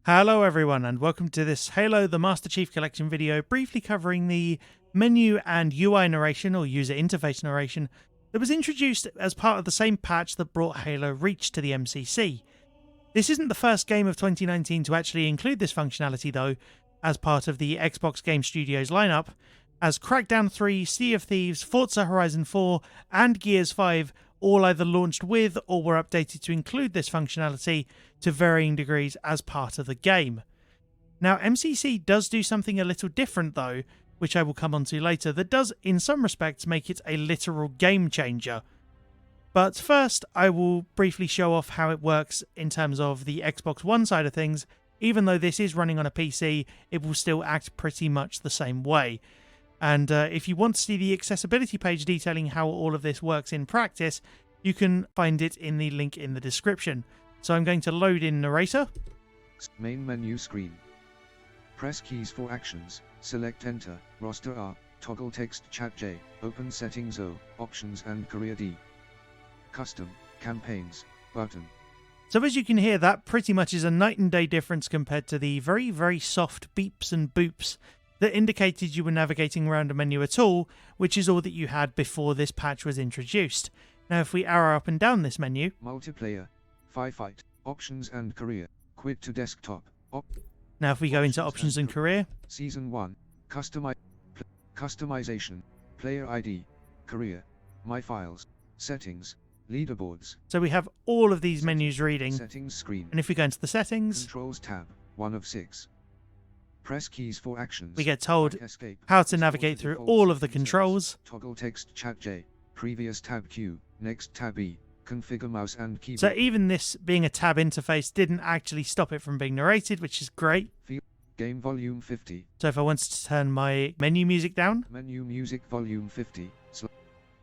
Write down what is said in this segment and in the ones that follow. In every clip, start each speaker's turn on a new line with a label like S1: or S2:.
S1: Hello everyone and welcome to this Halo the Master Chief Collection video briefly covering the menu and UI narration or user interface narration that was introduced as part of the same patch that brought Halo Reach to the MCC. This isn't the first game of 2019 to actually include this functionality though, as part of the Xbox Game Studios lineup, as Crackdown 3, Sea of Thieves, Forza Horizon 4 and Gears 5 all either launched with or were updated to include this functionality to varying degrees as part of the game. Now, MCC does do something a little different though, which I will come on to later, that does in some respects make it a literal game changer. But first, I will briefly show off how it works in terms of the Xbox One side of things. Even though this is running on a PC, it will still act pretty much the same way. And if you want to see the accessibility page detailing how all of this works in practice, you can find it in the link in the description. So I'm going to load in Narrator.
S2: Main menu screen. Press keys for actions, select enter, roster R, toggle text chat J, open settings O, options and career D. Custom, campaigns, button.
S1: So as you can hear, that pretty much is a night and day difference compared to the very, very soft beeps and boops that indicated you were navigating around a menu at all, which is all that you had before this patch was introduced. Now if we arrow up and down this menu,
S2: multiplayer, firefight, options and career, quit to desktop.
S1: Now if we go into options and career,
S2: Season 1, customization, player ID, career, my files, settings, leaderboards.
S1: So we have all of these menus reading.
S2: Settings screen.
S1: And if we go into the settings,
S2: Controls tab, 1 of 6. Press keys for actions.
S1: We get told how to navigate through all of the controls.
S2: Toggle text chat J, previous tab Q, next tab E, configure mouse and keyboard.
S1: So even this being a tab interface didn't actually stop it from being narrated, which is great.
S2: Game volume 50.
S1: So if I wanted to turn my menu music down,
S2: menu music volume 50.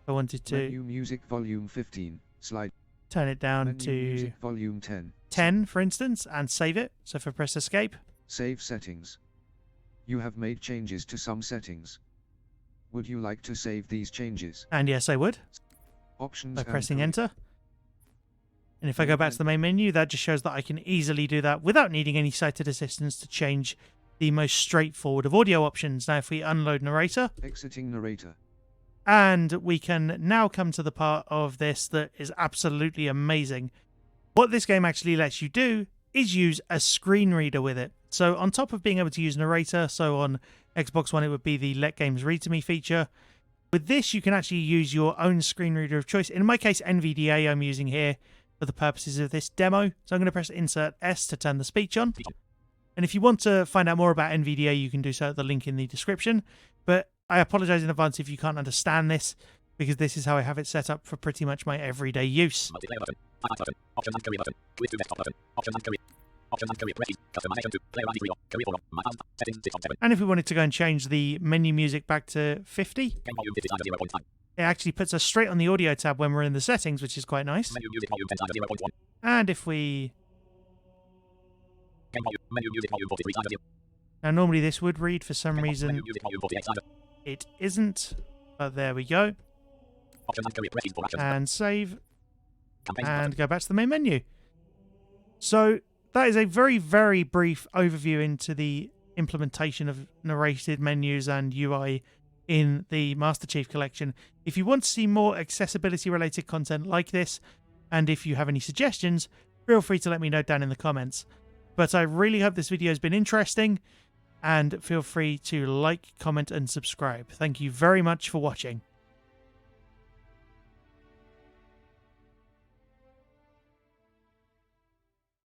S1: I wanted to
S2: menu music volume 15. Slide.
S1: Turn it down
S2: menu
S1: to
S2: music volume
S1: 10 for instance, and save it. So if I press escape,
S2: save settings. You have made changes to some settings. Would you like to save these changes?
S1: And yes, I would.
S2: Options
S1: By pressing enter. And if I go back to the main menu, that just shows that I can easily do that without needing any sighted assistance to change the most straightforward of audio options. Now if we unload Narrator,
S2: exiting Narrator.
S1: And we can now come to the part of this that is absolutely amazing. What this game actually lets you do is use a screen reader with it. So on top of being able to use Narrator, so on Xbox One it would be the Let Games Read to Me feature. With this you can actually use your own screen reader of choice. In my case NVDA I'm using here for the purposes of this demo. So I'm going to press Insert S to turn the speech on. And if you want to find out more about NVDA you can do so at the link in the description. But I apologise in advance if you can't understand this, because this is how I have it set up for pretty much my everyday use.
S3: Multiplayer button, button, options and career button, quit to desktop button, options and career. Options and career, press customization to player ID 3 career 4, my files, settings 6 on 7.
S1: And if we wanted to go and change the menu music back to 50,
S3: Game volume 50 times 0.9.
S1: It actually puts us straight on the audio tab when we're in the settings, which is quite nice.
S3: Menu music volume 10 times 0.1.
S1: And if we...
S3: Game volume, menu music volume 43 times 0.
S1: Now normally this would read, for some reason
S3: Menu music volume 48 times 0.
S1: It isn't, but there we go.
S3: Options and career, press keys for actions.
S1: And save.
S3: Campaigns
S1: And
S3: button.
S1: go back to the main menu. So that is a very, very brief overview into the implementation of narrated menus and UI in the Master Chief Collection. If you want to see more accessibility related content like this, and if you have any suggestions, feel free to let me know down in the comments. But I really hope this video has been interesting, and feel free to like, comment and subscribe. Thank you very much for watching.